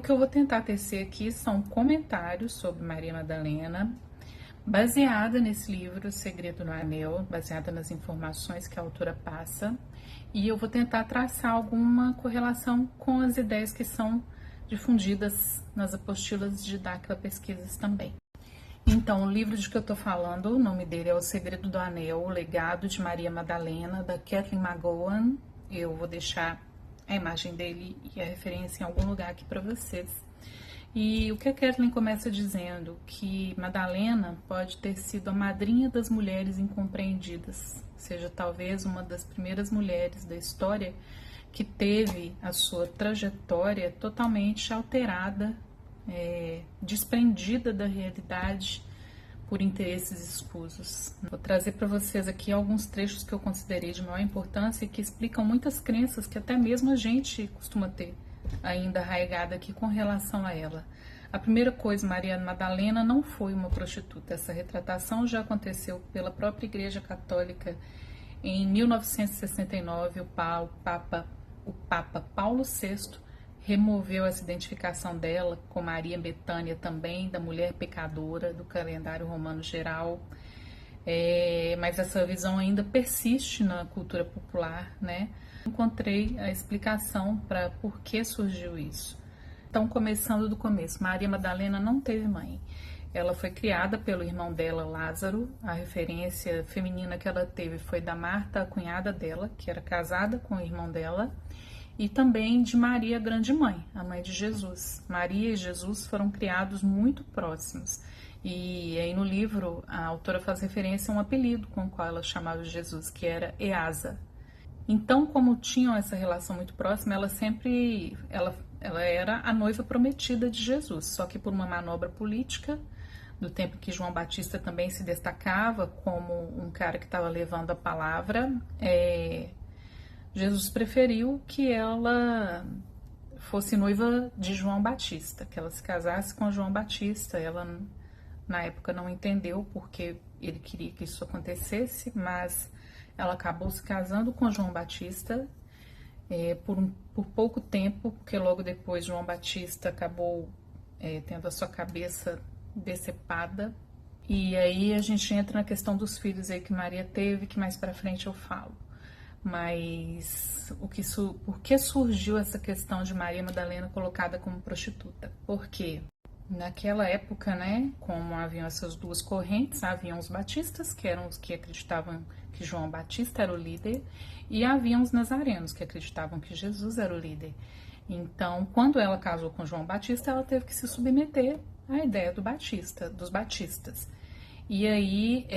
O que eu vou tentar tecer aqui são comentários sobre Maria Madalena, baseada nesse livro O Segredo do Anel, baseada nas informações que a autora passa, e eu vou tentar traçar alguma correlação com as ideias que são difundidas nas apostilas de D'Aquila Pesquisas também. Então, o livro de que eu estou falando, o nome dele é O Segredo do Anel, o Legado de Maria Madalena, da Kathleen McGowan. Eu vou deixar a imagem dele e a referência em algum lugar aqui para vocês. E o que a Kathleen começa dizendo? Que Madalena pode ter sido a madrinha das mulheres incompreendidas, seja talvez uma das primeiras mulheres da história que teve a sua trajetória totalmente alterada, desprendida da realidade por interesses escusos. Vou trazer para vocês aqui alguns trechos que eu considerei de maior importância e que explicam muitas crenças que até mesmo a gente costuma ter ainda arraigada aqui com relação a ela. A primeira coisa, Maria Madalena não foi uma prostituta. Essa retratação já aconteceu pela própria Igreja Católica em 1969. O Papa Paulo VI removeu essa identificação dela com Maria Betânia também, da mulher pecadora do calendário romano geral. Mas essa visão ainda persiste na cultura popular, né? Encontrei a explicação para por que surgiu isso. Então, começando do começo, Maria Madalena não teve mãe. Ela foi criada pelo irmão dela, Lázaro. A referência feminina que ela teve foi da Marta, a cunhada dela, que era casada com o irmão dela, e também de Maria, grande mãe, a mãe de Jesus. Maria e Jesus foram criados muito próximos. E aí no livro a autora faz referência a um apelido com o qual ela chamava Jesus, que era Easa. Então, como tinham essa relação muito próxima, ela era a noiva prometida de Jesus, só que por uma manobra política, do tempo que João Batista também se destacava como um cara que estava levando a palavra, Jesus preferiu que ela fosse noiva de João Batista, que ela se casasse com João Batista. Ela, na época, não entendeu porque ele queria que isso acontecesse, mas ela acabou se casando com João Batista por pouco tempo, porque logo depois João Batista acabou tendo a sua cabeça decepada. E aí a gente entra na questão dos filhos aí que Maria teve, que mais pra frente eu falo. Mas por que surgiu essa questão de Maria Madalena colocada como prostituta? Porque naquela época, né, como haviam essas duas correntes, haviam os batistas, que eram os que acreditavam que João Batista era o líder, e haviam os nazarenos, que acreditavam que Jesus era o líder. Então, quando ela casou com João Batista, ela teve que se submeter à ideia dos batistas. E aí,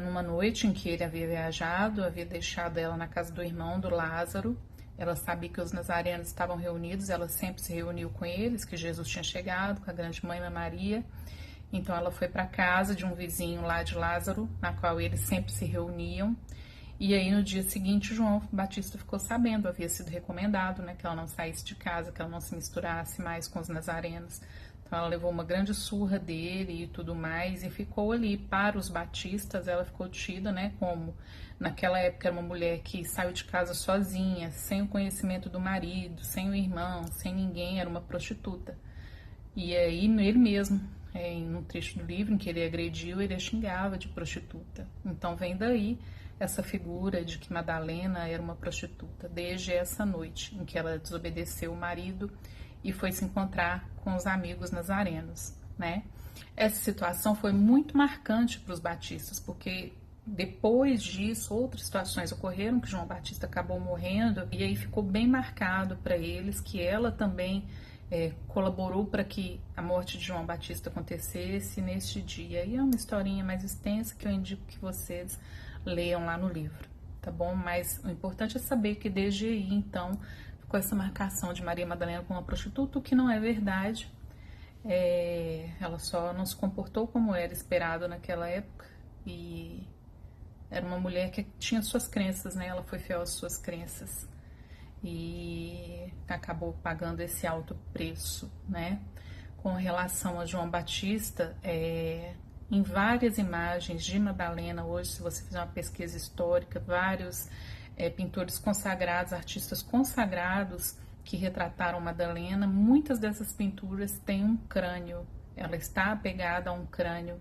numa noite em que ele havia viajado, havia deixado ela na casa do irmão, do Lázaro, ela sabia que os nazarenos estavam reunidos, ela sempre se reuniu com eles, que Jesus tinha chegado, com a grande mãe Maria. Então ela foi para casa de um vizinho lá de Lázaro, na qual eles sempre se reuniam. E aí no dia seguinte, João Batista ficou sabendo, havia sido recomendado, né, que ela não saísse de casa, que ela não se misturasse mais com os nazarenos. Então ela levou uma grande surra dele e tudo mais, e ficou ali. Para os batistas, ela ficou tida, né, como naquela época era uma mulher que saiu de casa sozinha, sem o conhecimento do marido, sem o irmão, sem ninguém, era uma prostituta. E aí ele mesmo, num trecho do livro em que ele agrediu, ele a xingava de prostituta. Então vem daí essa figura de que Madalena era uma prostituta, desde essa noite em que ela desobedeceu o marido e foi se encontrar com os amigos nazarenos, né? Essa situação foi muito marcante para os batistas, porque depois disso outras situações ocorreram, que João Batista acabou morrendo, e aí ficou bem marcado para eles que ela também colaborou para que a morte de João Batista acontecesse neste dia. E é uma historinha mais extensa que eu indico que vocês leiam lá no livro, tá bom? Mas o importante é saber que desde aí, então, com essa marcação de Maria Madalena como uma prostituta, o que não é verdade. Ela só não se comportou como era esperado naquela época, e era uma mulher que tinha suas crenças, né? Ela foi fiel às suas crenças e acabou pagando esse alto preço, né? Com relação a João Batista, em várias imagens de Madalena, hoje, se você fizer uma pesquisa histórica, vários pintores consagrados, artistas consagrados, que retrataram Madalena, muitas dessas pinturas têm um crânio, ela está apegada a um crânio.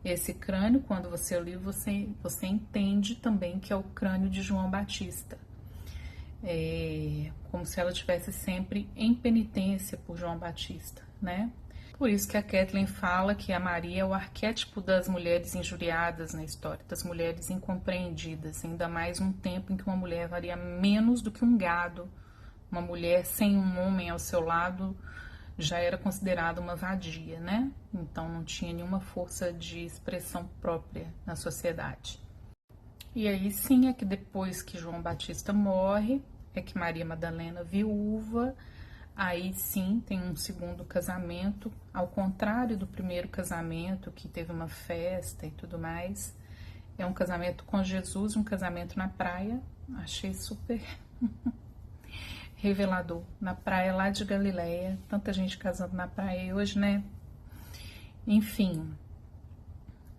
Esse crânio, quando você lê, você entende também que é o crânio de João Batista. Como se ela estivesse sempre em penitência por João Batista, né? Por isso que a Kathleen fala que a Maria é o arquétipo das mulheres injuriadas na história, das mulheres incompreendidas, ainda mais num tempo em que uma mulher valia menos do que um gado. Uma mulher sem um homem ao seu lado já era considerada uma vadia, né? Então não tinha nenhuma força de expressão própria na sociedade. E aí sim é que depois que João Batista morre, é que Maria Madalena, viúva, aí sim tem um segundo casamento, ao contrário do primeiro casamento, que teve uma festa e tudo mais. É um casamento com Jesus, um casamento na praia. Achei super revelador. Na praia lá de Galileia, tanta gente casando na praia hoje, né? Enfim.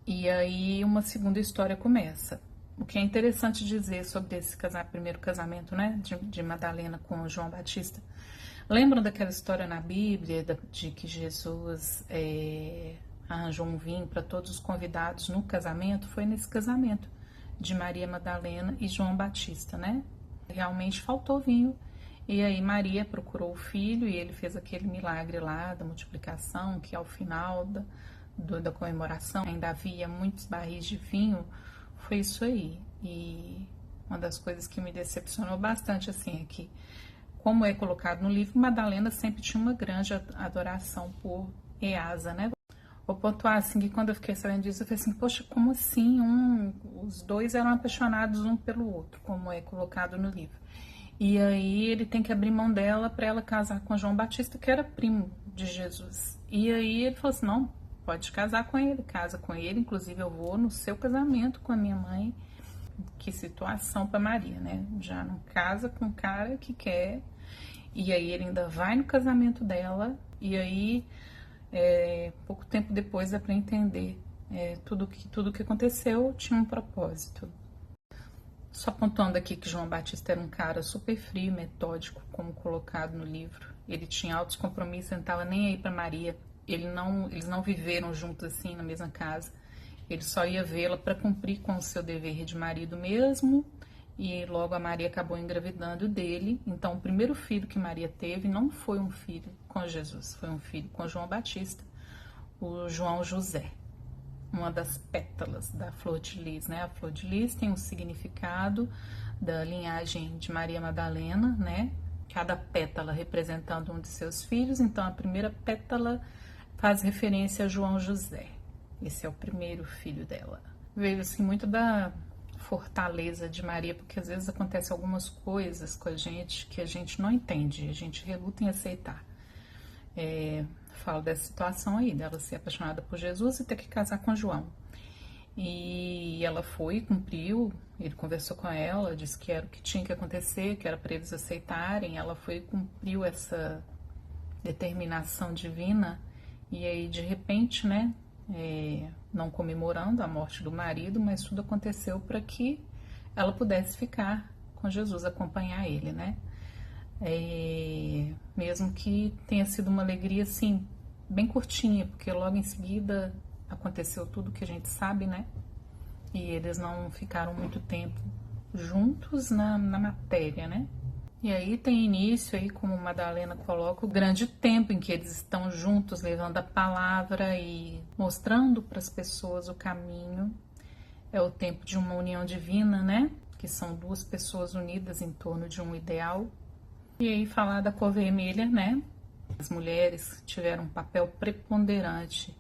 E aí uma segunda história começa. O que é interessante dizer sobre esse primeiro casamento, né, de Madalena com João Batista. Lembram daquela história na Bíblia de que Jesus arranjou um vinho para todos os convidados no casamento? Foi nesse casamento de Maria Madalena e João Batista, né? Realmente faltou vinho. E aí Maria procurou o filho e ele fez aquele milagre lá da multiplicação, que ao final da comemoração ainda havia muitos barris de vinho. Foi isso aí. E uma das coisas que me decepcionou bastante, assim, é que, como é colocado no livro, Madalena sempre tinha uma grande adoração por Easa, né? Vou pontuar, assim, que quando eu fiquei sabendo disso, eu falei assim, poxa, como assim? Os dois eram apaixonados um pelo outro, como é colocado no livro. E aí ele tem que abrir mão dela para ela casar com João Batista, que era primo de Jesus. E aí ele falou assim, não, pode casar com ele, casa com ele, inclusive eu vou no seu casamento com a minha mãe. Que situação para Maria, né? Já não casa com o cara que quer, e aí ele ainda vai no casamento dela, e aí pouco tempo depois dá para entender tudo que aconteceu tinha um propósito. Só pontuando aqui que João Batista era um cara super frio, metódico, como colocado no livro. Ele tinha altos compromissos, não estava nem aí para Maria. Eles não viveram juntos assim na mesma casa. Ele só ia vê-la para cumprir com o seu dever de marido mesmo. E logo a Maria acabou engravidando dele. Então o primeiro filho que Maria teve não foi um filho com Jesus, foi um filho com João Batista, o João José. Uma das pétalas da flor de lis, né? A flor de lis tem um significado da linhagem de Maria Madalena, né? Cada pétala representando um de seus filhos. Então, a primeira pétala faz referência a João José. Esse é o primeiro filho dela. Vejo, assim, muito da fortaleza de Maria, porque às vezes acontecem algumas coisas com a gente que a gente não entende, a gente reluta em aceitar. Falo dessa situação aí, dela ser apaixonada por Jesus e ter que casar com João. E ela foi, cumpriu, ele conversou com ela, disse que era o que tinha que acontecer, que era para eles aceitarem. Ela foi e cumpriu essa determinação divina. E aí, de repente, né, não comemorando a morte do marido, mas tudo aconteceu para que ela pudesse ficar com Jesus, acompanhar ele, né? Mesmo que tenha sido uma alegria, assim, bem curtinha, porque logo em seguida aconteceu tudo que a gente sabe, né? E eles não ficaram muito tempo juntos na matéria, né? E aí tem início, aí, como Madalena coloca, o grande tempo em que eles estão juntos, levando a palavra e mostrando para as pessoas o caminho. É o tempo de uma união divina, né? Que são duas pessoas unidas em torno de um ideal. E aí falar da cor vermelha, né? As mulheres tiveram um papel preponderante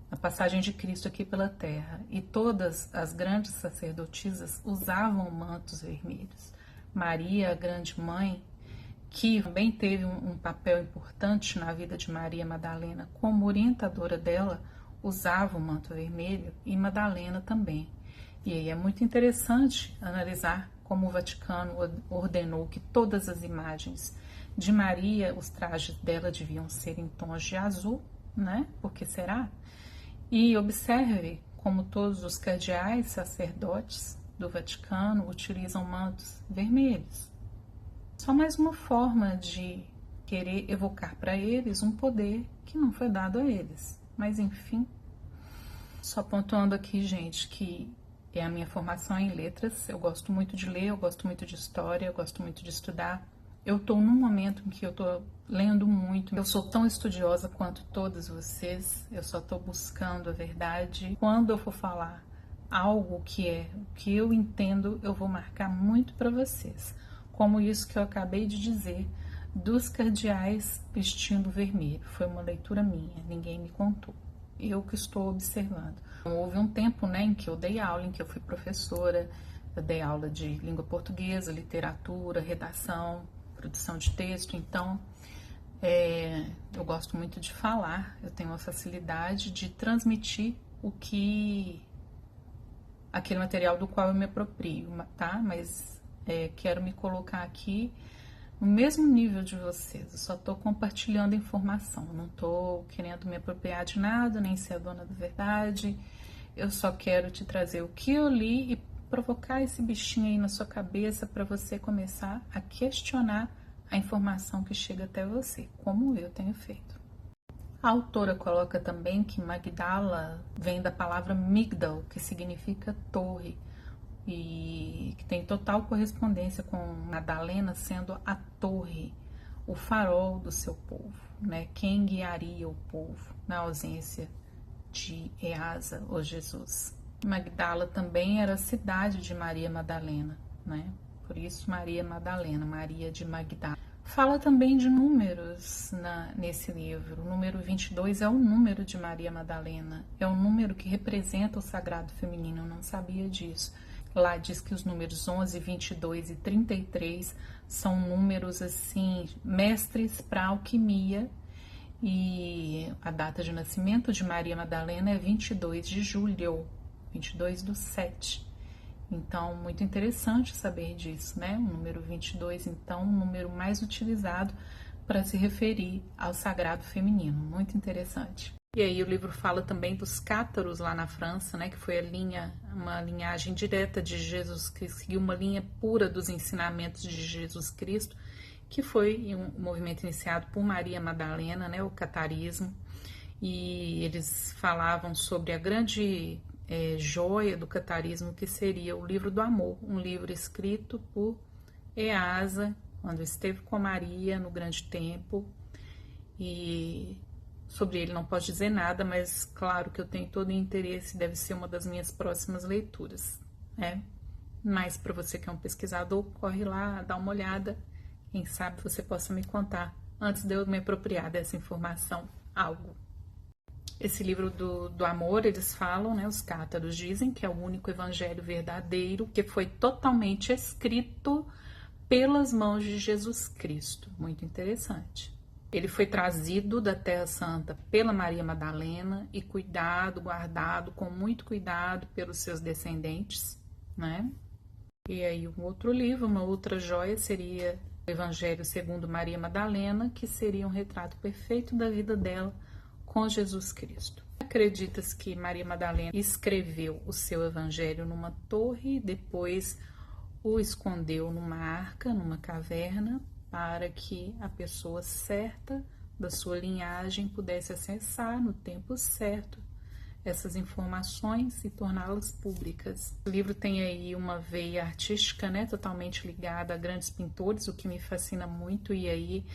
na passagem de Cristo aqui pela Terra. E todas as grandes sacerdotisas usavam mantos vermelhos. Maria, a grande mãe, que também teve um papel importante na vida de Maria Madalena, como orientadora dela, usava o manto vermelho, e Madalena também. E aí é muito interessante analisar como o Vaticano ordenou que todas as imagens de Maria, os trajes dela deviam ser em tons de azul, né? Por que será? E observe como todos os cardeais sacerdotes do Vaticano utilizam mantos vermelhos. Só mais uma forma de querer evocar para eles um poder que não foi dado a eles. Mas enfim, só pontuando aqui, gente, que é a minha formação em letras. Eu gosto muito de ler, eu gosto muito de história, eu gosto muito de estudar. Eu tô num momento em que eu tô lendo muito. Eu sou tão estudiosa quanto todos vocês. Eu só tô buscando a verdade. Quando eu for falar algo que é o que eu entendo, eu vou marcar muito para vocês. Como isso que eu acabei de dizer dos cardeais vestindo vermelho. Foi uma leitura minha, ninguém me contou. Eu que estou observando. Houve um tempo, né, em que eu dei aula, em que eu fui professora. Eu dei aula de língua portuguesa, literatura, redação, produção de texto. Então, eu gosto muito de falar. Eu tenho uma facilidade de transmitir aquele material do qual eu me aproprio, tá? Mas quero me colocar aqui no mesmo nível de vocês. Eu só tô compartilhando informação, não tô querendo me apropriar de nada, nem ser a dona da verdade. Eu só quero te trazer o que eu li e provocar esse bichinho aí na sua cabeça para você começar a questionar a informação que chega até você, como eu tenho feito. A autora coloca também que Magdala vem da palavra Migdal, que significa torre, e que tem total correspondência com Madalena sendo a torre, o farol do seu povo, né? Quem guiaria o povo na ausência de Easa ou Jesus. Magdala também era a cidade de Maria Madalena, né? Por isso Maria Madalena, Maria de Magdala. Fala também de números nesse livro. O número 22 é o número de Maria Madalena, é o número que representa o sagrado feminino, eu não sabia disso. Lá diz que os números 11, 22 e 33 são números assim, mestres para alquimia, e a data de nascimento de Maria Madalena é 22 de julho, 22/7. Então, muito interessante saber disso, né? O número 22, então, o número mais utilizado para se referir ao sagrado feminino. Muito interessante. E aí o livro fala também dos cátaros lá na França, né? Que foi uma linhagem direta de Jesus Cristo, seguiu uma linha pura dos ensinamentos de Jesus Cristo, que foi um movimento iniciado por Maria Madalena, né? O catarismo. E eles falavam sobre a grande joia do catarismo, que seria o livro do amor, um livro escrito por Easa, quando esteve com Maria no grande templo. E sobre ele não posso dizer nada, mas claro que eu tenho todo o interesse, deve ser uma das minhas próximas leituras, né? Mas para você que é um pesquisador, corre lá, dá uma olhada, quem sabe você possa me contar, antes de eu me apropriar dessa informação, algo. Esse livro do amor, eles falam, né, os cátaros dizem que é o único evangelho verdadeiro que foi totalmente escrito pelas mãos de Jesus Cristo. Muito interessante. Ele foi trazido da Terra Santa pela Maria Madalena e guardado com muito cuidado pelos seus descendentes, né? E aí um outro livro, uma outra joia seria o Evangelho segundo Maria Madalena, que seria um retrato perfeito da vida dela com Jesus Cristo. Acredita-se que Maria Madalena escreveu o seu evangelho numa torre e depois o escondeu numa arca, numa caverna, para que a pessoa certa da sua linhagem pudesse acessar no tempo certo essas informações e torná-las públicas. O livro tem aí uma veia artística, né, totalmente ligada a grandes pintores, o que me fascina muito. E aí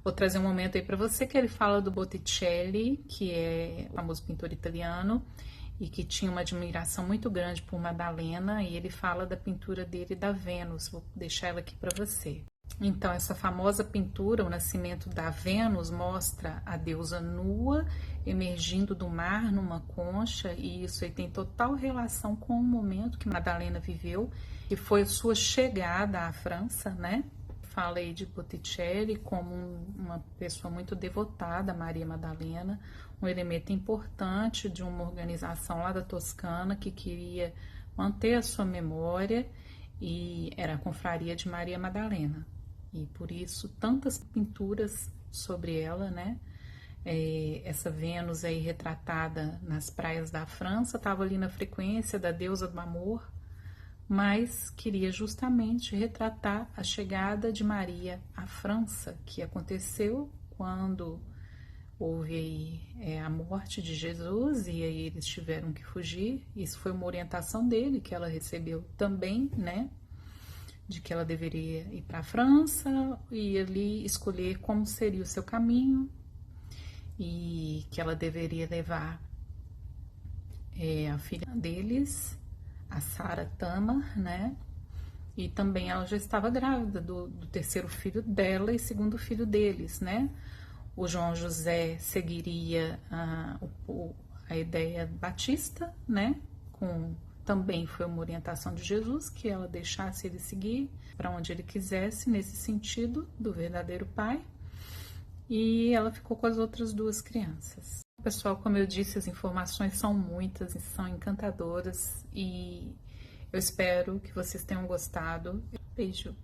vou trazer um momento aí para você que ele fala do Botticelli, que é o famoso pintor italiano e que tinha uma admiração muito grande por Madalena, e ele fala da pintura dele da Vênus. Vou deixar ela aqui para você. Então, essa famosa pintura, o nascimento da Vênus, mostra a deusa nua emergindo do mar numa concha, e isso aí tem total relação com o momento que Madalena viveu, que foi sua chegada à França, né? Fala aí de Botticelli como uma pessoa muito devotada a Maria Madalena, um elemento importante de uma organização lá da Toscana que queria manter a sua memória, e era a confraria de Maria Madalena. E por isso tantas pinturas sobre ela, né? Essa Vênus aí retratada nas praias da França estava ali na frequência da deusa do amor, mas queria justamente retratar a chegada de Maria à França, que aconteceu quando houve aí, a morte de Jesus, e aí eles tiveram que fugir. Isso foi uma orientação dele, que ela recebeu também, né? De que ela deveria ir para a França e ali escolher como seria o seu caminho, e que ela deveria levar a filha deles, a Sara Tamar, né? E também ela já estava grávida do terceiro filho dela e segundo filho deles, né? O João José seguiria a ideia batista, né? Também foi uma orientação de Jesus, que ela deixasse ele seguir para onde ele quisesse, nesse sentido do verdadeiro pai. E ela ficou com as outras duas crianças. Pessoal, como eu disse, as informações são muitas e são encantadoras, e eu espero que vocês tenham gostado. Beijo!